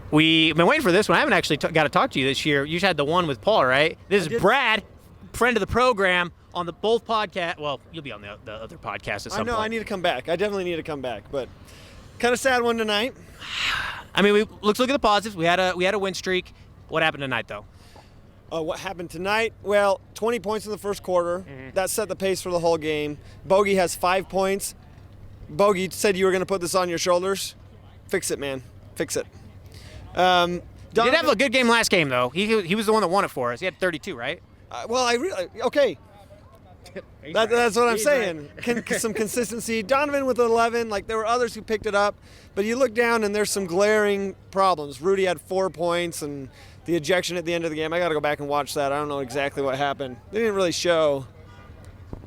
We've been waiting for this one. I haven't actually got to talk to you this year. You had the one with Paul, right? This is Brad, friend of the program, on the both podcast. Well, you'll be on the other podcast at some point. I know. I need to come back. I definitely need to come back, but kind of sad one tonight. I mean, let's look at the positives. We had a win streak. What happened tonight, though? What happened tonight? Well, 20 points in the first quarter. That set the pace for the whole game. Bogey has 5 points. Bogey said you were going to put this on your shoulders. Fix it, man. Fix it. He did have a good game last game, though. He was the one that won it for us. He had 32, right? Okay. That's what I'm saying. Some consistency. Donovan with 11. Like, there were others who picked it up. But you look down, and there's some glaring problems. Rudy had 4 points, and the ejection at the end of the game. I got to go back and watch that. I don't know exactly what happened. They didn't really show.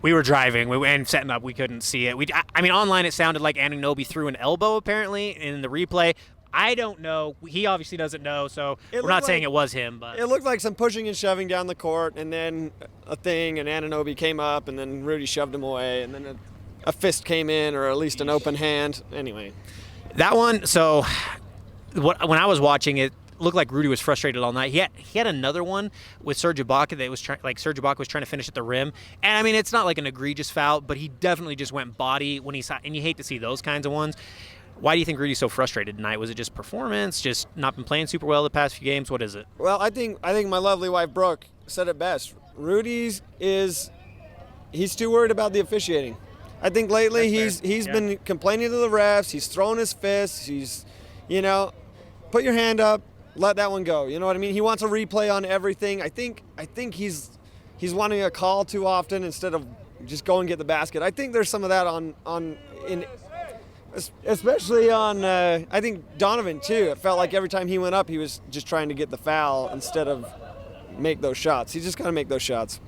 We were driving and setting up. We couldn't see it. I mean, online it sounded like Anunoby threw an elbow, apparently, in the replay. I don't know. He obviously doesn't know, so we're not saying it was him. But it looked like some pushing and shoving down the court, and then a thing, and Anunoby came up, and then Rudy shoved him away, and then a fist came in, or at least an open hand. Anyway. That one, so when I was watching it, looked like Rudy was frustrated all night. He had another one with Serge Ibaka that was Serge Ibaka was trying to finish at the rim. And I mean, it's not like an egregious foul, but he definitely just went body when he saw, and you hate to see those kinds of ones. Why do you think Rudy's so frustrated tonight? Was it just performance? Just not been playing super well the past few games? What is it? Well, I think my lovely wife Brooke said it best. He's too worried about the officiating. I think lately he's been complaining to the refs. He's throwing his fists. He's, put your hand up. Let that one go. You know what I mean? He wants a replay on everything. I think he's wanting a call too often instead of just go and get the basket. I think there's some of that especially on I think Donovan too. It felt like every time he went up, he was just trying to get the foul instead of make those shots. He's just got to make those shots.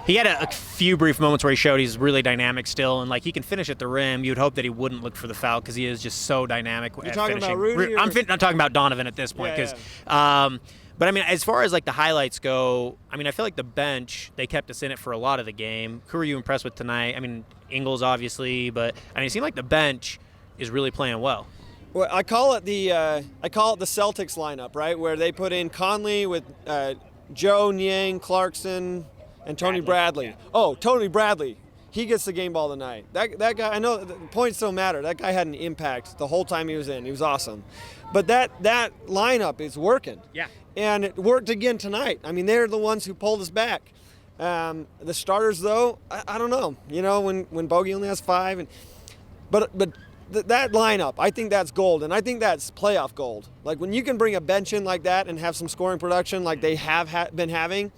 He had a few brief moments where he showed he's really dynamic still, and he can finish at the rim. You'd hope that he wouldn't look for the foul because he is just so dynamic at talking finishing. About Rudy? I'm talking about Donovan at this point because. But I mean, as far as the highlights go, I mean, I feel like the bench, they kept us in it for a lot of the game. Who are you impressed with tonight? I mean, Ingles obviously, but I mean, it seemed like the bench is really playing well. Well, I call it the Celtics lineup, right? Where they put in Conley with Joe, Niang, Clarkson, and Tony Bradley. Yeah. Oh, Tony Bradley. He gets the game ball tonight. That guy, I know the points don't matter. That guy had an impact the whole time he was in. He was awesome. But that lineup is working. Yeah. And it worked again tonight. I mean, they're the ones who pulled us back. The starters, though, I don't know. When Bogey only has 5. But that lineup, I think that's gold. And I think that's playoff gold. Like, when you can bring a bench in like that and have some scoring production like they have been having,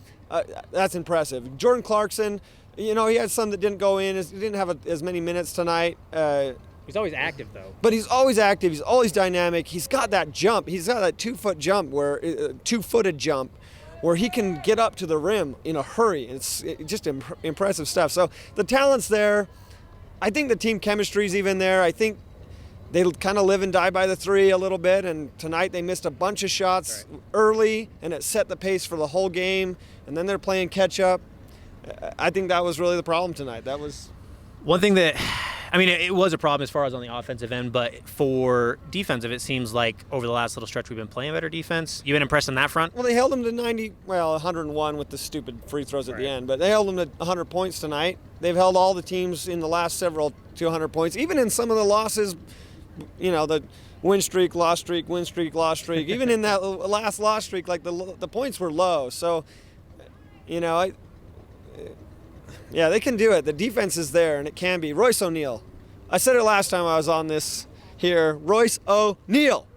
that's impressive. Jordan Clarkson, he had some that didn't go in. He didn't have as many minutes tonight. He's always active, though. But he's always active. He's always dynamic. He's got that jump. He's got that 2-foot jump, two-footed jump, where he can get up to the rim in a hurry. It's just impressive stuff. So the talent's there. I think the team chemistry's even there. I think they kind of live and die by the 3 a little bit, and tonight they missed a bunch of shots early, and it set the pace for the whole game, and then they're playing catch-up. I think that was really the problem tonight. That was one thing that, I mean, it was a problem as far as on the offensive end, but for defensive, it seems like over the last little stretch we've been playing better defense. You been impressed on that front? Well, they held them to 101 with the stupid free throws at the end, but they held them to 100 points tonight. They've held all the teams in the last several to 100 points, even in some of the losses, the win streak, loss streak, win streak, loss streak. Even in that last loss streak, the points were low. So, they can do it. The defense is there, and it can be. Royce ONeal. I said it last time I was on this here. Royce ONeal.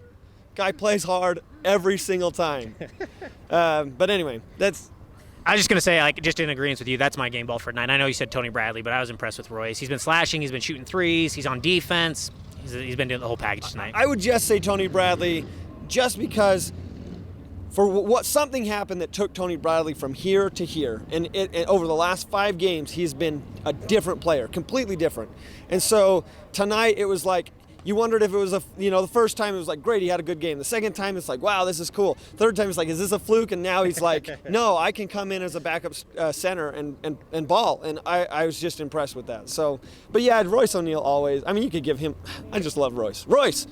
Guy plays hard every single time. But anyway, that's... I was just going to say, just in agreement with you, that's my game ball for tonight. I know you said Tony Bradley, but I was impressed with Royce. He's been slashing. He's been shooting threes. He's on defense. He's been doing the whole package tonight. I would just say Tony Bradley just because something happened that took Tony Bradley from here to here. And over the last 5 games, he's been a different player, completely different. And so tonight it was like, you wondered if it was the first time it was like, great, he had a good game. The second time it's like, wow, this is cool. Third time it's like, is this a fluke? And now he's like, no, I can come in as a backup center and ball. And I was just impressed with that. So, but yeah, Royce ONeal always, I mean, you could give him, I just love Royce. Royce!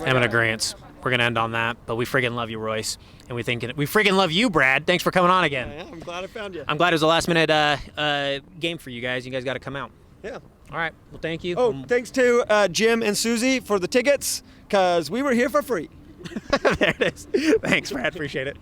I'm in agreement. We're gonna end on that, but we friggin' love you, Royce, and we friggin' love you, Brad. Thanks for coming on again. Yeah, I'm glad I found you. I'm glad it was a last-minute game for you guys. You guys got to come out. Yeah. All right. Well, thank you. Oh, thanks to Jim and Susie for the tickets, because we were here for free. There it is. Thanks, Brad. Appreciate it.